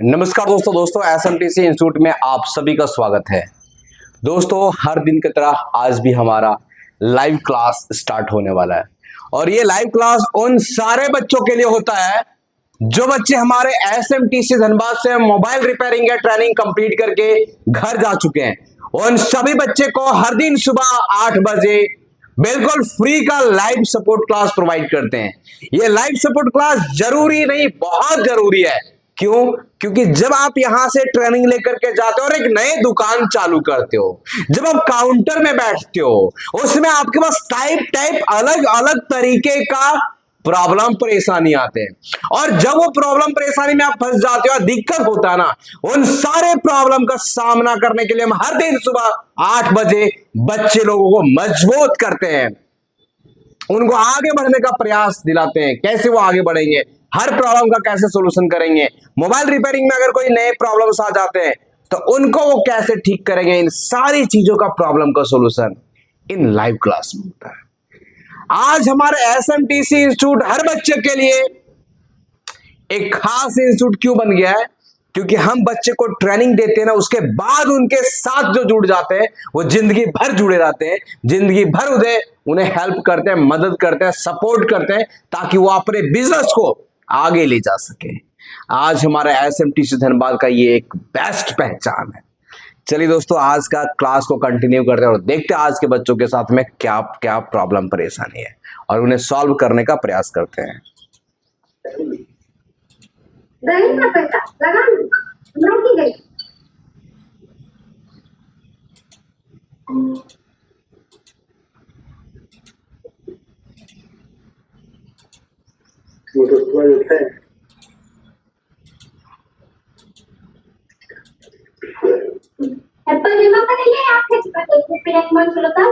नमस्कार दोस्तों एसएमटीसी इंस्टीट्यूट में आप सभी का स्वागत है। दोस्तों हर दिन की तरह आज भी हमारा लाइव क्लास स्टार्ट होने वाला है और ये लाइव क्लास उन सारे बच्चों के लिए होता है जो बच्चे हमारे एसएमटीसी धनबाद से मोबाइल रिपेयरिंग या ट्रेनिंग कंप्लीट करके घर जा चुके हैं। उन सभी बच्चे को हर दिन सुबह 8 बजे बिल्कुल फ्री का लाइव सपोर्ट क्लास प्रोवाइड करते हैं। ये लाइव सपोर्ट क्लास जरूरी नहीं, बहुत जरूरी है। क्यों? क्योंकि जब आप यहां से ट्रेनिंग लेकर के जाते हो और एक नए दुकान चालू करते हो, जब आप काउंटर में बैठते हो, उसमें आपके पास टाइप अलग अलग तरीके का प्रॉब्लम परेशानी आते हैं और जब वो प्रॉब्लम परेशानी में आप फंस जाते हो, दिक्कत होता है ना, उन सारे प्रॉब्लम का सामना करने के लिए हम हर दिन सुबह 8 बजे बच्चे लोगों को मजबूत करते हैं, उनको आगे बढ़ने का प्रयास दिलाते हैं। कैसे वो आगे बढ़ेंगे, हर प्रॉब्लम का कैसे सोल्यूशन करेंगे, मोबाइल रिपेयरिंग में अगर कोई नए प्रॉब्लम्स आ जाते हैं तो उनको वो कैसे ठीक करेंगे, इन सारी चीजों का प्रॉब्लम का सोल्यूशन इन लाइव क्लास में होता है। आज हमारे एसएमटीसी इंस्टीट्यूट हर बच्चे के लिए एक खास इंस्टीट्यूट क्यों बन गया है? क्योंकि हम बच्चे को ट्रेनिंग देते हैं ना, उसके बाद उनके साथ जो जुड़ जाते हैं वो जिंदगी भर जुड़े रहते हैं, जिंदगी भर उन्हें हेल्प करते हैं, मदद करते हैं, सपोर्ट करते हैं ताकि वो अपने बिजनेस को आगे ले जा सके। आज हमारे एसएमटीसी धनबाद का ये एक बेस्ट पहचान है। चलिए दोस्तों आज का क्लास को कंटिन्यू करते हैं और देखते हैं आज के बच्चों के साथ में क्या क्या प्रॉब्लम परेशानी है और उन्हें सॉल्व करने का प्रयास करते हैं। एप्पल जमा करेंगे आपके फिर एक मंथ चलता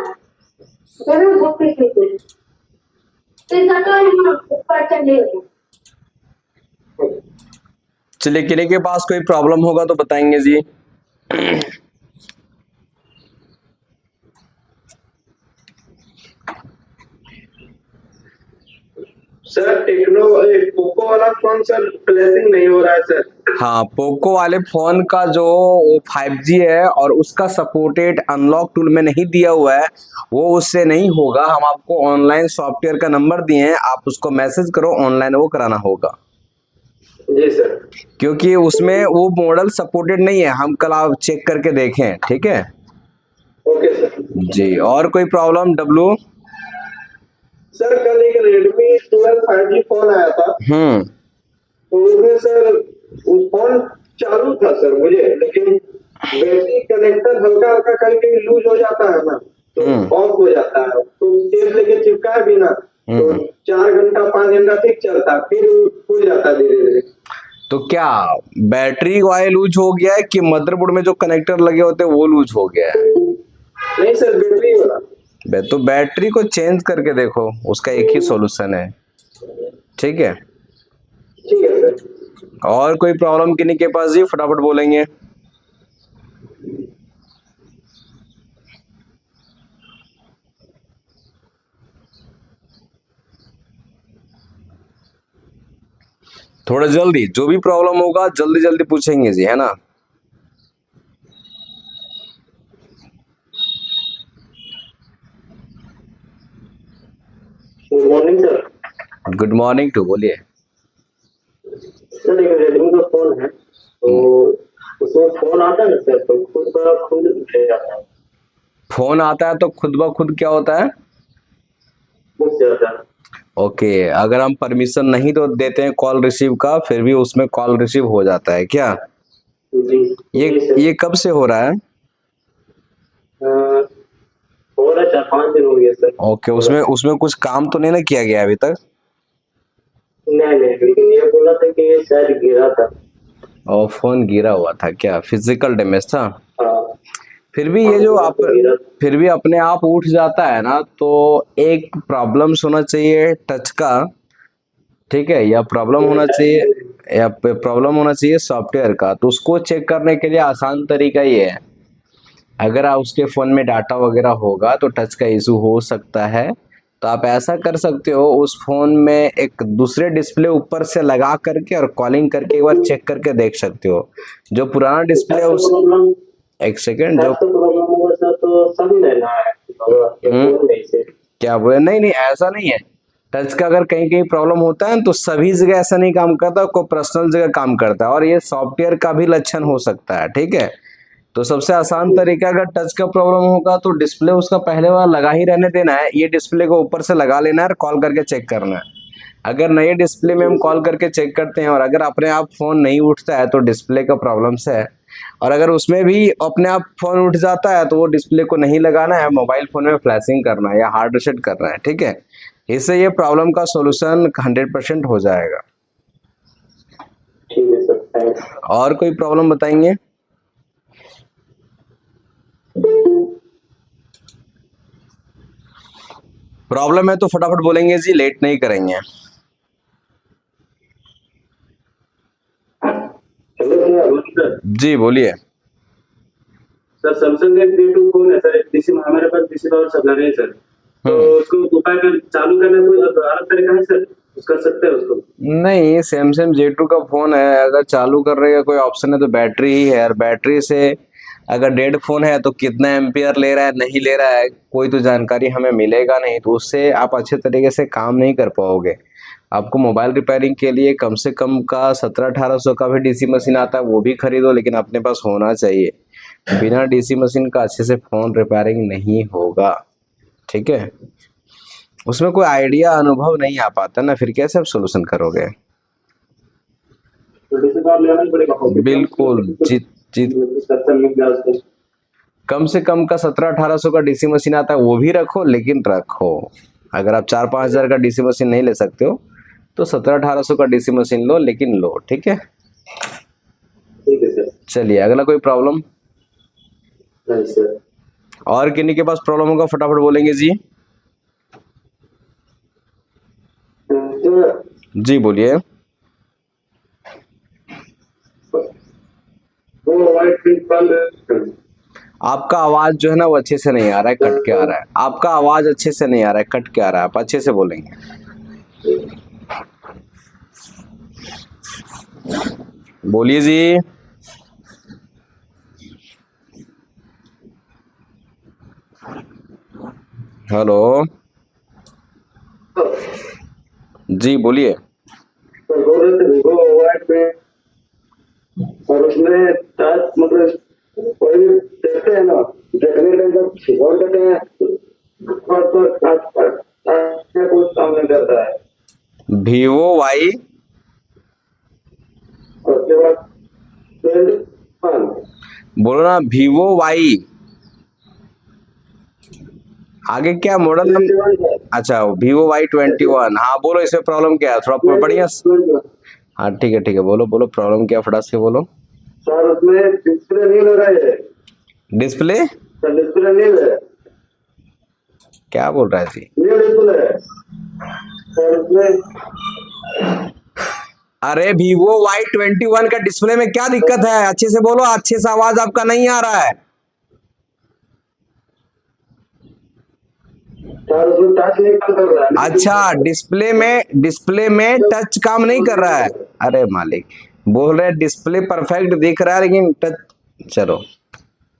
जरूर बुक पे फिर जातो हम ऊपर चले। चलिए किन्हीं के पास कोई प्रॉब्लम होगा तो बताएंगे जी। सर टेक्नो पोको वाला फोन सर प्लेसिंग नहीं हो रहा है सर। हाँ, पोको वाले फोन का जो 5G है और उसका सपोर्टेड अनलॉक टूल में नहीं दिया हुआ है वो उससे नहीं होगा। हम आपको ऑनलाइन सॉफ्टवेयर का नंबर दिए हैं, आप उसको मैसेज करो, ऑनलाइन वो कराना होगा। जी सर। क्योंकि उसमें वो मॉडल सपोर्टेड नहीं है, हम कल आप चेक करके देखें, ठीक है? ओके सर जी। और कोई प्रॉब्लम डब्लू? सर कल एक Redmi 12 5G फोन आया था तो उसमें सर वो फोन चालू था सर मुझे, लेकिन बैटरी कनेक्टर हल्का हल्का कहीं कहीं लूज हो जाता है ना तो ऑफ हो जाता है, तो टेप लेके चिपकाए भी ना तो 4 घंटा 5 घंटा ठीक चलता, फिर खुल जाता धीरे धीरे। तो क्या बैटरी वायर लूज हो गया है कि मदरबोर्ड में जो कनेक्टर लगे होते हैं वो लूज हो गया है? नहीं सर बैटरी वाला। तो बैटरी को चेंज करके देखो, उसका एक ही सॉल्यूशन है, ठीक है? ठीक है सर। और कोई प्रॉब्लम किन्हीं के पास जी, फटाफट बोलेंगे। थोड़ा जल्दी, जो भी प्रॉब्लम होगा जल्दी जल्दी पूछेंगे जी, है ना? Good morning sir. Good morning to, बोलिए। सर एक रेडमी का फोन है तो उसमें फोन आता है सर तो खुद उठ जाता है। फोन आता है तो खुद ब खुद क्या होता है? उठ जाता है। ओके, अगर हम परमिशन नहीं तो देते हैं कॉल रिसीव का, फिर भी उसमें कॉल रिसीव हो जाता है क्या? जी ये कब से हो रहा है? हो रहा 4-5 दिन हो गया सर। ओके, उसमें कुछ काम तो नहीं ना किया गया अभी तक? नहीं लेकिन ये बोला था कि ये शायद गिरा था। और फोन गिरा हुआ था क्या? फिजिकल डैमेज था? हाँ। फिर भी ये जो आप फिर भी अपने आप उठ जाता है ना, तो एक प्रॉब्लम होना चाहिए टच का, ठीक है? या प्रॉब्लम होना चाहिए सॉफ्टवेयर का। तो उसको चेक करने के लिए आसान तरीका ये है, अगर आप उसके फोन में डाटा वगैरह होगा तो टच का इशू हो सकता है, तो आप ऐसा कर सकते हो, उस फोन में एक दूसरे डिस्प्ले ऊपर से लगा करके और कॉलिंग करके एक बार चेक करके देख सकते हो। जो पुराना डिस्प्ले है उस प्रॉब्लम एक सेकेंड जो प्रॉब्लम होगा सर, तो सभी लेना है फोन नहीं से। क्या बोले, नहीं नहीं ऐसा नहीं है। टच का अगर कहीं कहीं प्रॉब्लम होता है तो सभी जगह ऐसा नहीं काम करता, कोई पर्सनल जगह काम करता है, और ये सॉफ्टवेयर का भी लक्षण हो सकता है, ठीक है। तो सबसे आसान तरीका, अगर टच का प्रॉब्लम होगा तो डिस्प्ले उसका पहले वाला लगा ही रहने देना है, ये डिस्प्ले को ऊपर से लगा लेना है और कॉल करके चेक करना है। अगर नए डिस्प्ले में हम कॉल करके चेक करते हैं और अगर अपने आप फोन नहीं उठता है तो डिस्प्ले का प्रॉब्लम से है, और अगर उसमें भी अपने आप फोन उठ जाता है तो वो डिस्प्ले को नहीं लगाना है, मोबाइल फोन में फ्लैशिंग करना है या हार्ड रीसेट करना है, ठीक है। इससे ये प्रॉब्लम का सॉल्यूशन 100% हो जाएगा। ठीक है सर, थैंक्स। और कोई प्रॉब्लम बताएंगे? प्रॉब्लम है तो फटाफट बोलेंगे जी, लेट नहीं करेंगे। हेलो सर, जी बोलिए। सर सैमसंग का J2 फोन है सर, किसी हमारे पास किसी का और चला नहीं सर, तो उसको उपाय कर चालू करने कोई अलग तरीका है सर, कर सकते हैं उसको? नहीं, सैमसंग J2 का फोन है, अगर चालू करने का कोई ऑप्शन है तो बैटरी ही है, और बैटरी से अगर डेड फोन है तो कितना एम्पियर ले रहा है नहीं ले रहा है कोई तो जानकारी हमें मिलेगा नहीं, तो उससे आप अच्छे तरीके से काम नहीं कर पाओगे। आपको मोबाइल रिपेयरिंग के लिए कम से कम का 1700-1800 का भी डीसी मशीन आता है, वो भी खरीदो, लेकिन अपने पास होना चाहिए। बिना डीसी मशीन का अच्छे से फोन रिपेयरिंग नहीं होगा, ठीक है। उसमें कोई आइडिया अनुभव नहीं आ पाता ना, फिर कैसे आप सोल्यूशन करोगे? बिल्कुल, कम से कम का 1700-1800 का डीसी मशीन आता है, वो भी रखो, लेकिन रखो। अगर आप 4-5 हज़ार का डीसी मशीन नहीं ले सकते हो तो 1700-1800 का डीसी मशीन लो, लेकिन लो, ठीक है। ठीक है सर। चलिए, अगला कोई प्रॉब्लम? नहीं सर। और किन्हीं के पास प्रॉब्लम होगा फटाफट बोलेंगे जी। जी बोलिए। आपका आवाज जो है ना वो अच्छे से नहीं आ रहा है, कट के आ रहा है। आपका आवाज अच्छे से नहीं आ रहा है, कट के आ रहा है, आप अच्छे से बोलेंगे। बोलिए जी। हेलो जी बोलिए। और उसमें टच मतलब कोई भी देखते हैं ना, देखने के जब और कहते हैं कुछ काम नहीं करता है। Vivo Y, उसके बाद 21 बोलो ना Vivo Y। आगे क्या मॉडल नाम? 21 है। अच्छा, Vivo Y21। हाँ बोलो, इसमें प्रॉब्लम क्या है, थोड़ा बढ़िया। हाँ ठीक है, बोलो बोलो प्रॉब्लम क्या, फटाक से बोलो। सर उसमें डिस्प्ले नहीं लगा है। डिस्प्ले? सर डिस्प्ले नहीं है। क्या बोल रहा है जी? नहीं डिस्प्ले है सर उसमें। अरे Vivo Y21 का डिस्प्ले में क्या दिक्कत है, अच्छे से बोलो, अच्छे से आवाज आपका नहीं आ रहा है। सर उसमें टच नहीं काम कर रहा है। अच्छा, डिस्प्ले में टच काम नहीं कर रहा है। अरे मालिक, बोल रहे डिस्प्ले परफेक्ट दिख रहा है लेकिन टच, चलो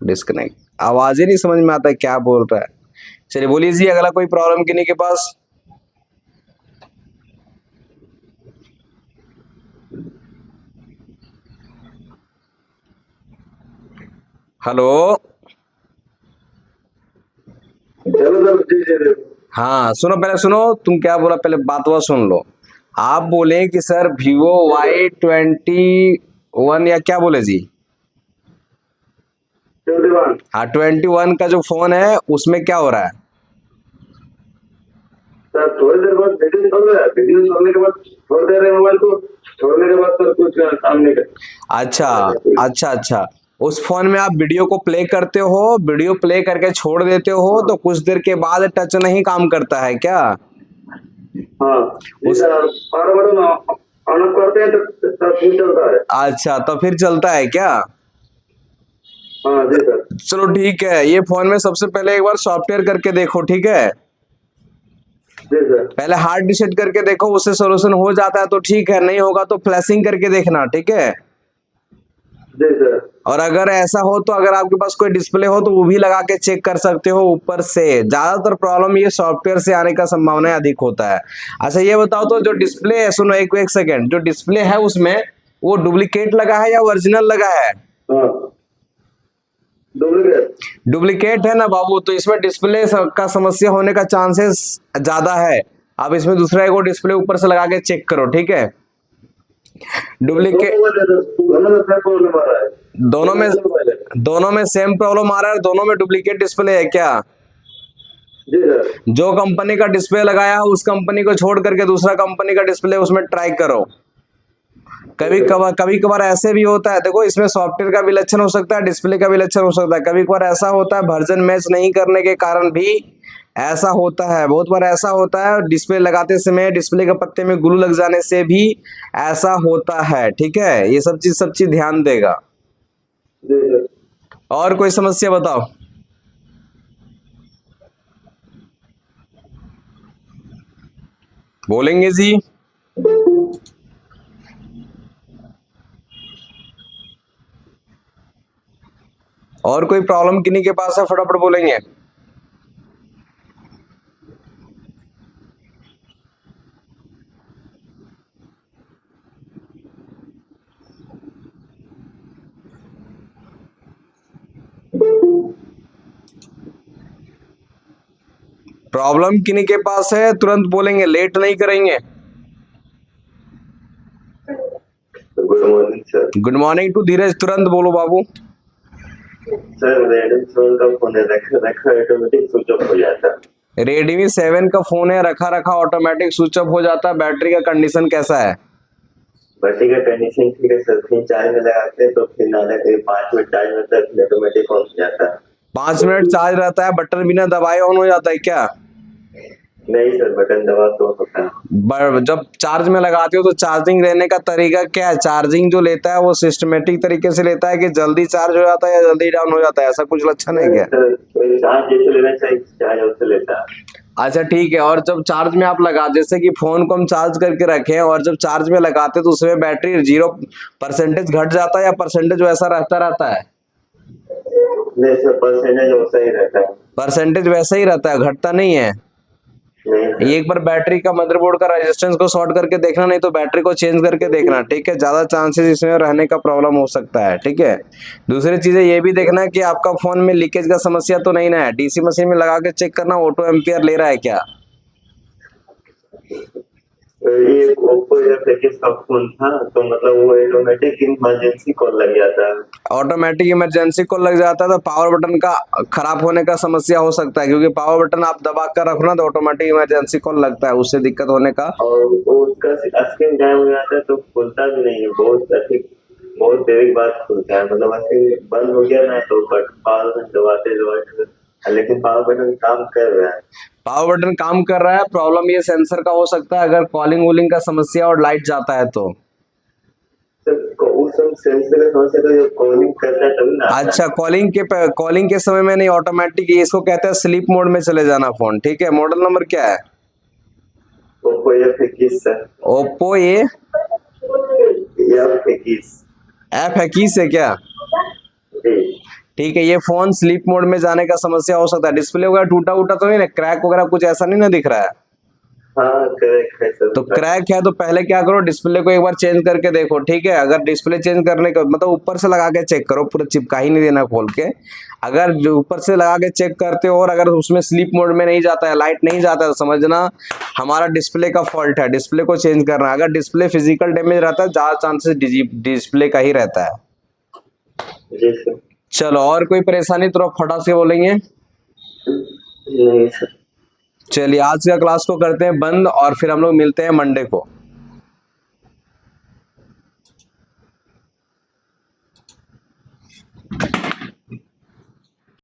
डिस्कनेक्ट, आवाज ही नहीं समझ में आता है क्या बोल रहा है। चलिए बोलिए जी, अगला कोई प्रॉब्लम किन्हीं के पास? हेलो हाँ सुनो, पहले सुनो, तुम क्या बोला पहले बात हुआ सुन लो। आप बोले कि सर Vivo Y21 या क्या बोले जी? 21। हाँ 21 का जो फोन है उसमें क्या हो रहा है? सर थोड़ी देर बाद वीडियो चल रहा है, वीडियो चलने के बाद छोड़ दे रहे हैं मोबाइल को, छोड़ने के बाद सर कुछ काम नहीं कर। अच्छा, उस फोन में आप वीडियो को प्ले करते हो, वीडियो प्ले करके छोड़ देते हो तो कुछ देर के बाद टच नहीं काम करता है क्या? हाँ बार ऑन ऑफ करते हैं तो फिर चलता है। अच्छा, तो फिर चलता है क्या? हाँ जी सर। चलो ठीक है, ये फोन में सबसे पहले एक बार सॉफ्टवेयर करके देखो, ठीक है। जी सर। पहले हार्ड डिसेट करके देखो, उससे सोल्यूशन हो जाता है तो ठीक है, नहीं होगा तो फ्लैशिंग करके देखना, ठीक है। जी सर। और अगर ऐसा हो तो अगर आपके पास कोई डिस्प्ले हो तो वो भी लगा के चेक कर सकते हो ऊपर से। ज्यादातर प्रॉब्लम ये सॉफ्टवेयर से आने का संभावना अधिक होता है। अच्छा ये बताओ तो जो डिस्प्ले है, सुनो एक सेकेंड, जो डिस्प्ले है उसमें वो डुप्लीकेट लगा है या ओरिजिनल लगा है? हाँ, डुप्लीकेट। डुप्लीकेट है ना बाबू, तो इसमें डिस्प्ले का समस्या होने का चांसेस ज्यादा है। अब इसमें दूसरा एक डिस्प्ले ऊपर से लगा के चेक करो, ठीक है। डुप्लीकेट दोनों में क्या प्रॉब्लम आ रहा है? दोनों में सेम प्रॉब्लम आ रहा है, दोनों में डुप्लीकेट डिस्प्ले है क्या? जी सर। जो कंपनी का डिस्प्ले लगाया है उस कंपनी को छोड़ करके दूसरा कंपनी का डिस्प्ले उसमें ट्राई करो। कभी कभार ऐसे भी होता है, देखो इसमें सॉफ्टवेयर का भी लक्षण हो सकता है, डिस्प्ले का भी लक्षण हो सकता है। कभी कभार ऐसा होता है वर्जन मैच नहीं करने के कारण भी ऐसा होता है। बहुत बार ऐसा होता है डिस्प्ले लगाते समय डिस्प्ले के पत्ते में ग्लू लग जाने से भी ऐसा होता है, ठीक है। ये सब चीज ध्यान देगा। जी सर। और कोई समस्या बताओ। बोलेंगे जी। और कोई प्रॉब्लम किन्हीं के पास है, फटाफट बोलेंगे। प्रॉब्लम किन्हीं के पास है तुरंत बोलेंगे, लेट नहीं करेंगे। Good morning sir. Good morning to Dheeraj, तुरंत बोलो बाबू। सर रेडमी 7 का फोन है, रखा ऑटोमेटिक स्विच ऑफ हो जाता है। रेडमी 7 का फोन है, रखा ऑटोमेटिक स्विच ऑफ हो जाता है। बैटरी का कंडीशन कैसा है? बैटरी का कंडीशन ठीक है सर, फिर चार्ज में लगाते हैं तो फिर ना 5 मिनट चार्ज में तक ऑटोमेटिक ऑन हो जाता है। 5 मिनट चार्ज रहता है, बटन बिना दबाए ऑन हो जाता है क्या? नहीं सर, बटन दबा तो होता है। जब चार्ज में लगाते हो तो चार्जिंग रहने का तरीका क्या है? चार्जिंग जो लेता है वो सिस्टमेटिक तरीके से लेता है कि जल्दी चार्ज हो जाता है या जल्दी डाउन हो जाता है, ऐसा कुछ लक्षण है क्या? चार्ज जैसे लेना चाहिए चार्ज वैसे लेता है। अच्छा ठीक है। और जब चार्ज में आप लगा, जैसे कि फोन को हम चार्ज करके रखें और जब चार्ज में लगाते तो उसमें बैटरी 0% घट जाता है या परसेंटेज वैसा रहता है? नहीं सर, परसेंटेज वैसा ही रहता है। परसेंटेज वैसा ही रहता है, घटता नहीं है। नहीं एक बार बैटरी का मदरबोर्ड का रेजिस्टेंस को शॉर्ट करके देखना, नहीं तो बैटरी को चेंज करके देखना, ठीक है। ज्यादा चांसेस इसमें रहने का प्रॉब्लम हो सकता है, ठीक है। दूसरी चीजें ये भी देखना कि आपका फोन में लीकेज का समस्या तो नहीं ना है। डीसी मशीन में लगा के चेक करना ऑटो एम्पियर ले रहा है क्या। ये ओप्पो F21 का फोन था तो मतलब वो ऑटोमेटिक इमरजेंसी कॉल लग जाता है। ऑटोमेटिक इमरजेंसी कॉल लग जाता है तो पावर बटन का खराब होने का समस्या हो सकता है, क्योंकि पावर बटन आप दबा कर रखना तो ऑटोमेटिक इमरजेंसी कॉल लगता है, उससे दिक्कत होने का। और उसका स्क्रीन गायब हो जाता है तो खुलता भी नहीं है, बहुत देर के बाद खुलता है। मतलब स्क्रीन बंद हो गया ना तो पावर बटन दबाते लेकिन पावर बटन काम कर रहा है। पावर बटन काम कर रहा है, प्रॉब्लम ये सेंसर का हो सकता है अगर कॉलिंग वॉलिंग का समस्या और लाइट जाता है तो। उस सेंसर का समस्या तो जब कॉलिंग करता है तभी ना। अच्छा, कॉलिंग के समय में नहीं, ऑटोमेटिक इसको कहते हैं स्लीप मोड में चले जाना फोन, ठीक है। मॉडल नंबर क्या है? Oppo F21 sir. Oppo F21 है क्या? जी ठीक है। ये फोन स्लीप मोड में जाने का समस्या हो सकता है। डिस्प्ले वगैरह टूटा उटा तो नहीं ना, क्रैक वगैरह कुछ ऐसा नहीं ना दिख रहा है? हाँ क्रैक है सर। तो क्रैक है तो पहले क्या करो, डिस्प्ले को एक बार चेंज करके देखो, ठीक है। अगर डिस्प्ले चेंज करने का मतलब ऊपर से लगा के चेक करो, पूरा चिपका ही नहीं देना खोल के। अगर जो ऊपर से लगा के चेक करते हो और अगर उसमें स्लीप मोड में नहीं जाता है, लाइट नहीं जाता है, तो समझना हमारा डिस्प्ले का फॉल्ट है, डिस्प्ले को चेंज करना। अगर डिस्प्ले फिजिकल डैमेज रहता है, ज्यादा चांसेस डिस्प्ले का ही रहता है। जी सर। चलो, और कोई परेशानी तो आप फटाक से बोलेंगे। नहीं सर। चलिए आज का क्लास को करते हैं बंद और फिर हम लोग मिलते हैं मंडे को।